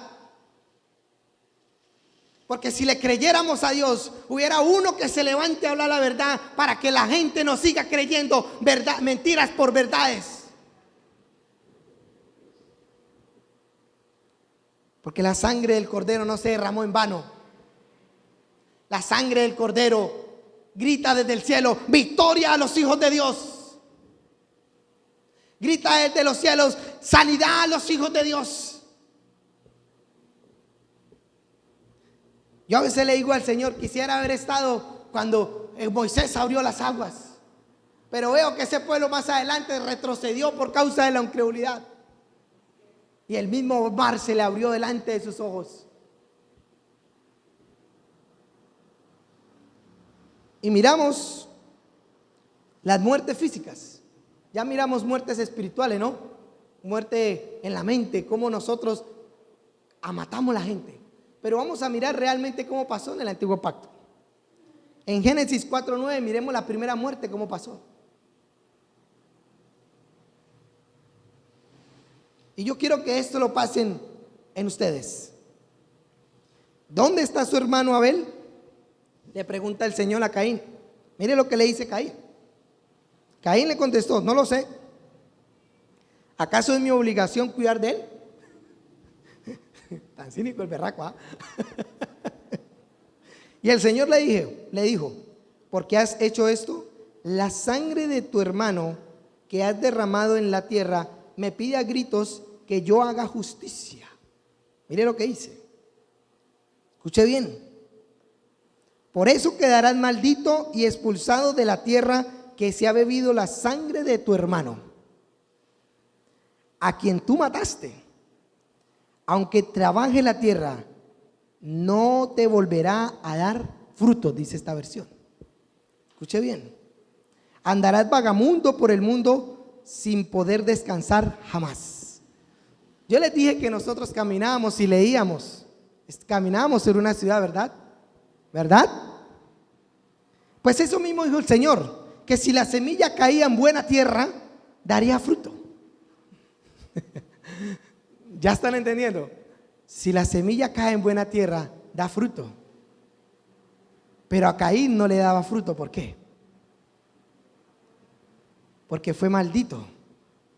Porque si le creyéramos a Dios, hubiera uno que se levante a hablar la verdad para que la gente no siga creyendo mentiras por verdades. Porque la sangre del Cordero no se derramó en vano. La sangre del Cordero grita desde el cielo: victoria a los hijos de Dios. Grita desde los cielos: sanidad a los hijos de Dios. Yo a veces le digo al Señor: quisiera haber estado cuando Moisés abrió las aguas. Pero veo que ese pueblo más adelante retrocedió por causa de la incredulidad. Y el mismo mar se le abrió delante de sus ojos. Y miramos las muertes físicas. Ya miramos muertes espirituales, ¿no? Muerte en la mente, cómo nosotros matamos a la gente. Pero vamos a mirar realmente cómo pasó en el antiguo pacto. En Génesis 4:9 miremos la primera muerte, cómo pasó. Y yo quiero que esto lo pasen en ustedes. ¿Dónde está su hermano Abel? Le pregunta el Señor a Caín. Mire lo que le dice Caín. Caín le contestó: no lo sé. ¿Acaso es mi obligación cuidar de él? Tan cínico el berraco, ¿ah? Y el Señor le dijo: ¿por qué has hecho esto? La sangre de tu hermano que has derramado en la tierra me pide a gritos que yo haga justicia. Mire lo que dice. Escuche bien. Por eso quedarás maldito y expulsado de la tierra que se ha bebido la sangre de tu hermano, a quien tú mataste. Aunque trabaje la tierra, no te volverá a dar frutos, dice esta versión. Escuche bien. Andarás vagamundo por el mundo sin poder descansar jamás. Yo les dije que nosotros caminábamos y leíamos. Caminábamos en una ciudad, ¿verdad? ¿Verdad? Pues eso mismo dijo el Señor, que si la semilla caía en buena tierra, daría fruto. ¿Ya están entendiendo? Si la semilla cae en buena tierra, da fruto. Pero a Caín no le daba fruto. ¿Por qué? Porque fue maldito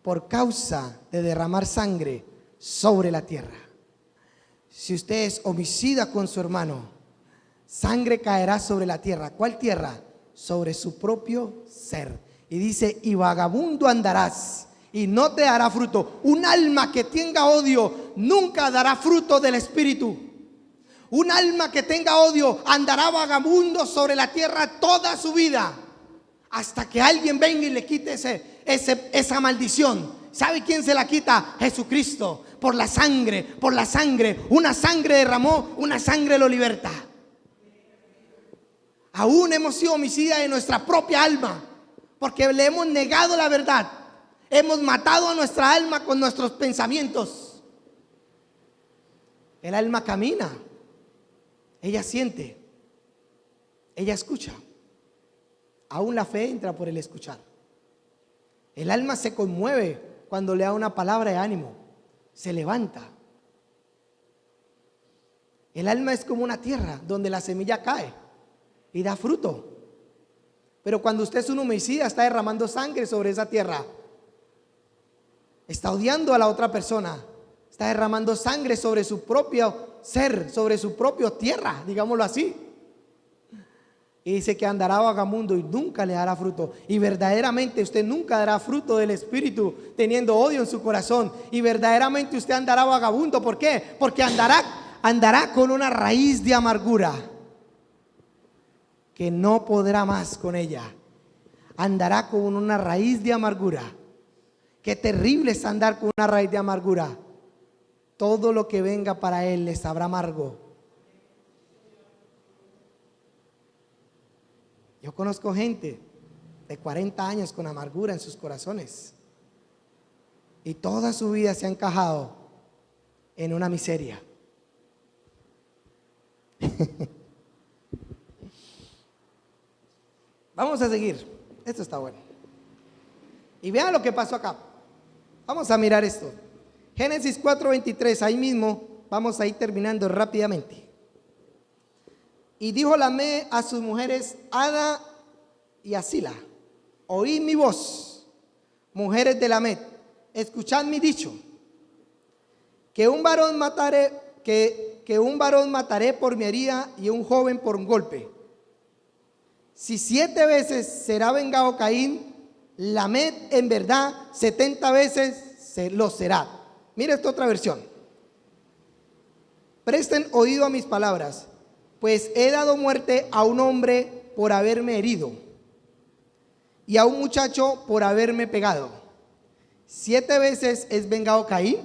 por causa de derramar sangre sobre la tierra. Si usted es homicida con su hermano, sangre caerá sobre la tierra. ¿Cuál tierra? Sobre su propio ser. Y dice: y vagabundo andarás y no te dará fruto. Un alma que tenga odio nunca dará fruto del Espíritu. Un alma que tenga odio andará vagabundo sobre la tierra toda su vida, hasta que alguien venga y le quite esa maldición. ¿Sabe quién se la quita? Jesucristo. Por la sangre, una sangre derramó, una sangre lo liberta. Aún hemos sido homicidas de nuestra propia alma, porque le hemos negado la verdad. Hemos matado a nuestra alma con nuestros pensamientos. El alma camina, ella siente, ella escucha. Aún la fe entra por el escuchar. El alma se conmueve cuando le da una palabra de ánimo, se levanta. El alma es como una tierra donde la semilla cae y da fruto. Pero cuando usted es un homicida, está derramando sangre sobre esa tierra, está odiando a la otra persona, está derramando sangre sobre su propio ser, sobre su propia tierra, digámoslo así. Y dice que andará vagamundo y nunca le dará fruto. Y verdaderamente usted nunca dará fruto del Espíritu teniendo odio en su corazón. Y verdaderamente usted andará vagabundo. ¿Por qué? Porque andará con una raíz de amargura que no podrá más con ella. Andará con una raíz de amargura. Qué terrible es andar con una raíz de amargura. Todo lo que venga para él le sabrá amargo. Yo conozco gente de 40 años con amargura en sus corazones y toda su vida se ha encajado en una miseria. Vamos a seguir. Esto está bueno. Y vean lo que pasó acá. Vamos a mirar esto. Génesis 4:23, ahí mismo vamos a ir terminando rápidamente. Y dijo Lamé a sus mujeres Ada y a Zila: oíd mi voz, mujeres de Lamé, escuchad mi dicho, que un varón mataré por mi herida y un joven por un golpe. Si 7 veces será vengado Caín, Lamé en verdad 70 veces lo será. Mira esta otra versión. Presten oído a mis palabras, pues he dado muerte a un hombre por haberme herido, y a un muchacho por haberme pegado. 7 veces es vengado Caín,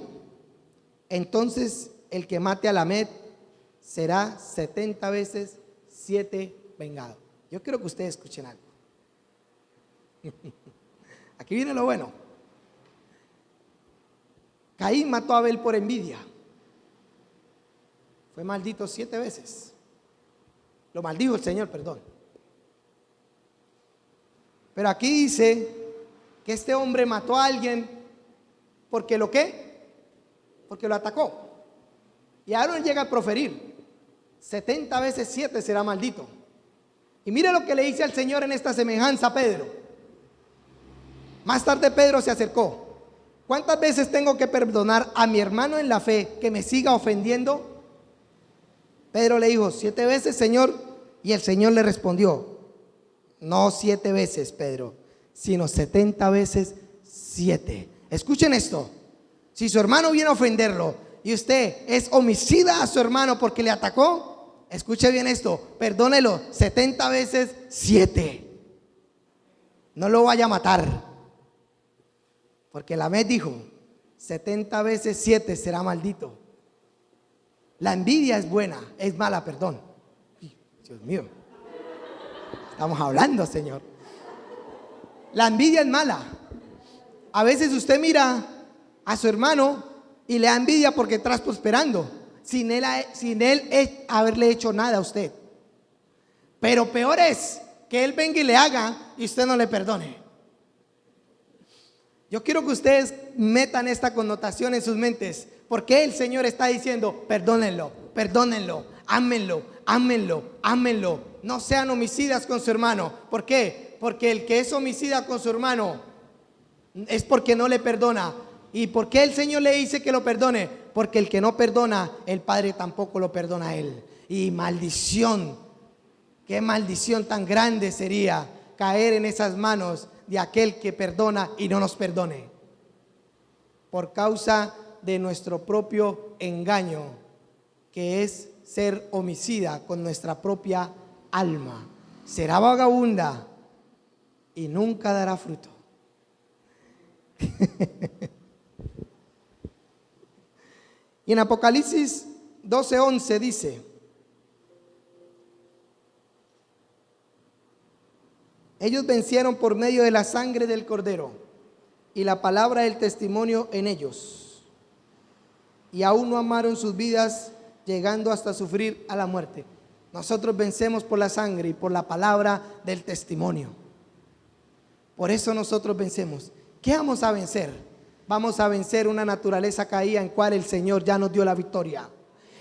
entonces el que mate a Lamed será 70 veces 7 vengado. Yo quiero que ustedes escuchen algo. Aquí viene lo bueno. Caín mató a Abel por envidia. Fue maldito 7 veces. Lo maldijo el Señor, perdón. Pero aquí dice que este hombre mató a alguien porque ¿lo qué? Porque lo atacó. Y Aarón llega a proferir 70 veces 7 será maldito. Y mire lo que le dice al Señor en esta semejanza a Pedro. Más tarde Pedro se acercó. ¿Cuántas veces tengo que perdonar a mi hermano en la fe que me siga ofendiendo? Pedro le dijo, 7 veces, Señor. Y el Señor le respondió, no 7 veces, Pedro, sino 70 veces 7. Escuchen esto. Si su hermano viene a ofenderlo y usted es homicida a su hermano porque le atacó, escuche bien esto, perdónelo 70 veces 7. No lo vaya a matar. Porque Lamed dijo, 70 veces 7 será maldito. La envidia es buena, es mala, perdón. Dios mío, estamos hablando, Señor. La envidia es mala. A veces usted mira a su hermano y le da envidia porque está prosperando, sin él haberle hecho nada a usted. Pero peor es que él venga y le haga y usted no le perdone. Yo quiero que ustedes metan esta connotación en sus mentes. Porque el Señor está diciendo, perdónenlo, perdónenlo, ámenlo, ámenlo, ámenlo. No sean homicidas con su hermano. ¿Por qué? Porque el que es homicida con su hermano es porque no le perdona. ¿Y por qué el Señor le dice que lo perdone? Porque el que no perdona, el Padre tampoco lo perdona a él. Y maldición, qué maldición tan grande sería caer en esas manos de aquel que perdona y no nos perdone. Por causa de nuestro propio engaño, que es ser homicida con nuestra propia alma. Será vagabunda y nunca dará fruto. Y en Apocalipsis 12:11 dice, ellos vencieron por medio de la sangre del Cordero y la palabra del testimonio en ellos, y aún no amaron sus vidas, llegando hasta sufrir a la muerte. Nosotros vencemos por la sangre y por la palabra del testimonio. Por eso nosotros vencemos. ¿Qué vamos a vencer? Vamos a vencer una naturaleza caída en cual el Señor ya nos dio la victoria.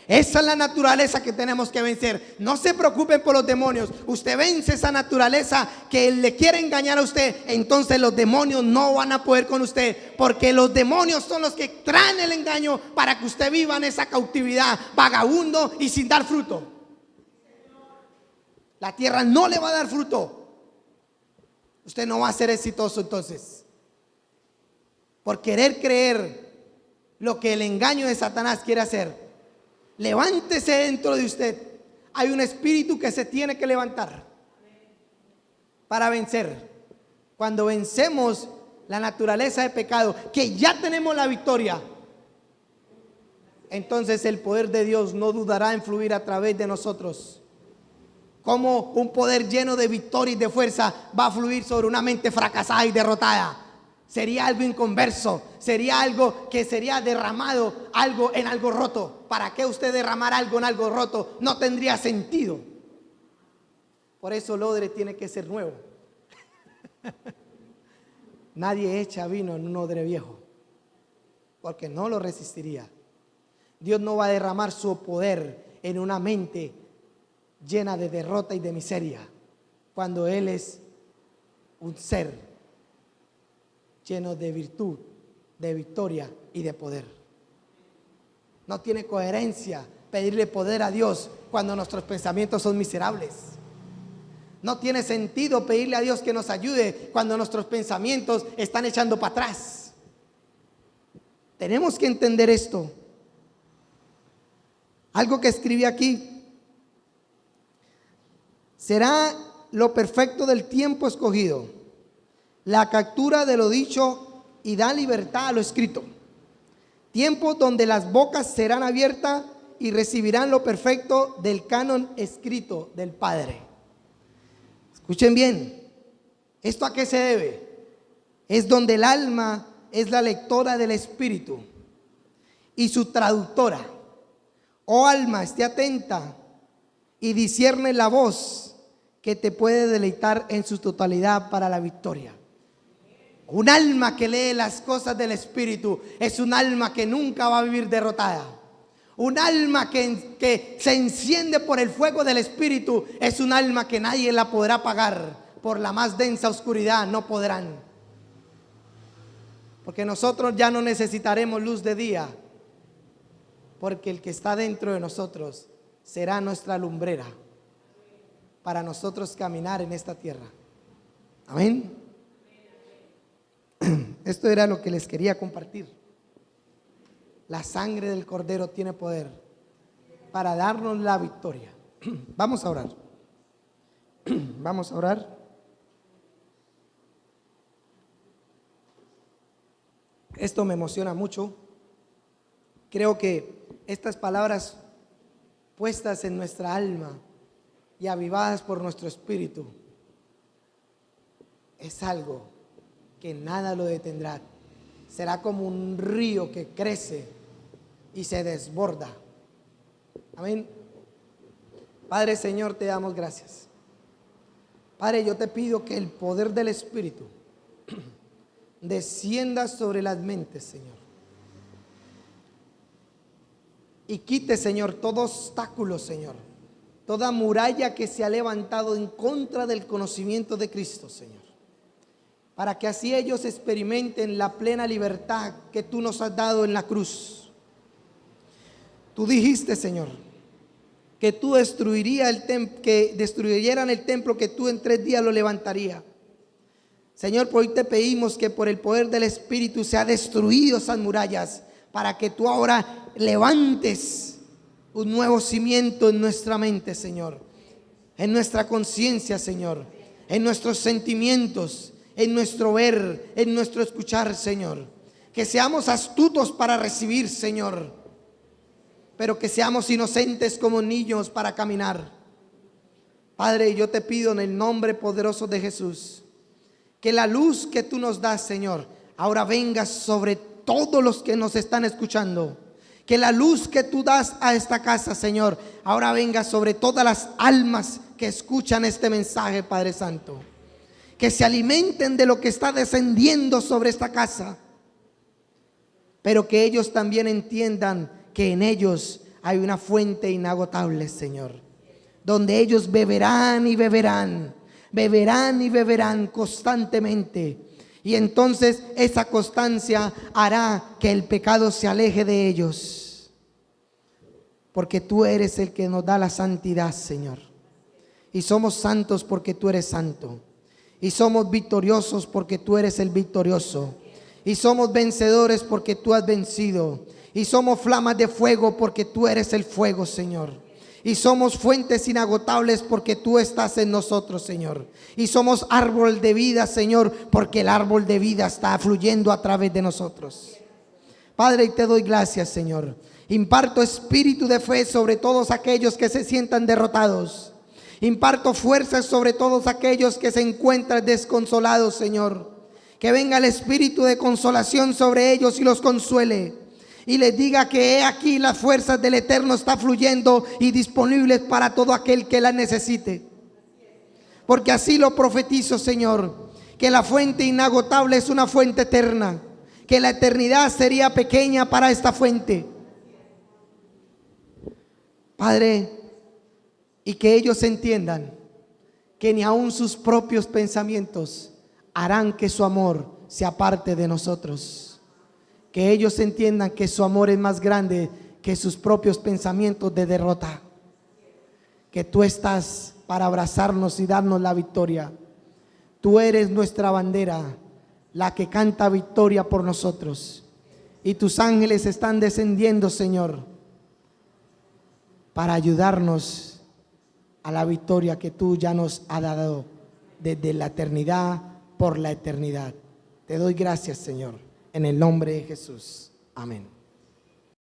Esa es la naturaleza que tenemos que vencer. No se preocupen por los demonios. Usted vence esa naturaleza que le quiere engañar a usted. Entonces los demonios no van a poder con usted, porque los demonios son los que traen el engaño para que usted viva en esa cautividad, vagabundo y sin dar fruto. La tierra no le va a dar fruto. Usted no va a ser exitoso entonces, por querer creer lo que el engaño de Satanás quiere hacer. Levántese dentro de usted. Hay un espíritu que se tiene que levantar para vencer. Cuando vencemos la naturaleza de pecado, que ya tenemos la victoria, entonces el poder de Dios no dudará en fluir a través de nosotros. Como un poder lleno de victoria y de fuerza va a fluir sobre una mente fracasada y derrotada. Sería algo inconverso, sería algo que sería derramado algo en algo roto. ¿Para qué usted derramar algo en algo roto? No tendría sentido. Por eso el odre tiene que ser nuevo. Nadie echa vino en un odre viejo, porque no lo resistiría. Dios no va a derramar su poder en una mente llena de derrota y de miseria, cuando Él es un ser lleno de virtud, de victoria y de poder. No tiene coherencia pedirle poder a Dios cuando nuestros pensamientos son miserables. No tiene sentido pedirle a Dios que nos ayude cuando nuestros pensamientos están echando para atrás. Tenemos que entender esto. Algo que escribí aquí: será lo perfecto del tiempo escogido, la captura de lo dicho y da libertad a lo escrito. Tiempos donde las bocas serán abiertas y recibirán lo perfecto del canon escrito del Padre. Escuchen bien, ¿esto a qué se debe? Es donde el alma es la lectora del Espíritu y su traductora. Oh alma, esté atenta y discierne la voz que te puede deleitar en su totalidad para la victoria. Un alma que lee las cosas del Espíritu es un alma que nunca va a vivir derrotada. Un alma que se enciende por el fuego del Espíritu es un alma que nadie la podrá apagar. Por la más densa oscuridad no podrán. Porque nosotros ya no necesitaremos luz de día, porque el que está dentro de nosotros será nuestra lumbrera para nosotros caminar en esta tierra. Amén. Esto era lo que les quería compartir. La sangre del Cordero tiene poder para darnos la victoria. Vamos a orar. Vamos a orar. Esto me emociona mucho. Creo que estas palabras puestas en nuestra alma y avivadas por nuestro espíritu es algo que nada lo detendrá. Será como un río que crece y se desborda. Amén. Padre, Señor, te damos gracias. Padre, yo te pido que el poder del Espíritu descienda sobre las mentes, Señor, y quite, Señor, todo obstáculo, Señor, toda muralla que se ha levantado en contra del conocimiento de Cristo, Señor, para que así ellos experimenten la plena libertad que tú nos has dado en la cruz. Tú dijiste, Señor, que tú que destruyeran el templo, que tú en 3 días lo levantarías. Señor, por hoy te pedimos que por el poder del Espíritu se ha destruido esas murallas, para que tú ahora levantes un nuevo cimiento en nuestra mente, Señor, en nuestra conciencia, Señor, en nuestros sentimientos, en nuestro ver, en nuestro escuchar, Señor. Que seamos astutos para recibir, Señor, pero que seamos inocentes como niños para caminar. Padre, yo te pido en el nombre poderoso de Jesús, que la luz que tú nos das, Señor, ahora venga sobre todos los que nos están escuchando. Que la luz que tú das a esta casa, Señor, ahora venga sobre todas las almas que escuchan este mensaje, Padre Santo. Que se alimenten de lo que está descendiendo sobre esta casa, pero que ellos también entiendan que en ellos hay una fuente inagotable, Señor, donde ellos beberán y beberán, beberán y beberán constantemente. Y entonces esa constancia hará que el pecado se aleje de ellos, porque tú eres el que nos da la santidad, Señor. Y somos santos porque tú eres santo. Y somos victoriosos porque tú eres el victorioso. Y somos vencedores porque tú has vencido. Y somos flamas de fuego porque tú eres el fuego, Señor. Y somos fuentes inagotables porque tú estás en nosotros, Señor. Y somos árbol de vida, Señor, porque el árbol de vida está fluyendo a través de nosotros. Padre, y te doy gracias, Señor. Imparto espíritu de fe sobre todos aquellos que se sientan derrotados. Imparto fuerzas sobre todos aquellos que se encuentran desconsolados, Señor. Que venga el espíritu de consolación sobre ellos y los consuele. Y les diga que he aquí las fuerzas del Eterno están fluyendo y disponibles para todo aquel que las necesite. Porque así lo profetizo, Señor, que la fuente inagotable es una fuente eterna, que la eternidad sería pequeña para esta fuente. Padre, y que ellos entiendan que ni aun sus propios pensamientos harán que su amor se aparte de nosotros. Que ellos entiendan que su amor es más grande que sus propios pensamientos de derrota. Que tú estás para abrazarnos y darnos la victoria. Tú eres nuestra bandera, la que canta victoria por nosotros. Y tus ángeles están descendiendo, Señor, para ayudarnos a la victoria que tú ya nos has dado desde la eternidad por la eternidad. Te doy gracias, Señor, en el nombre de Jesús. Amén.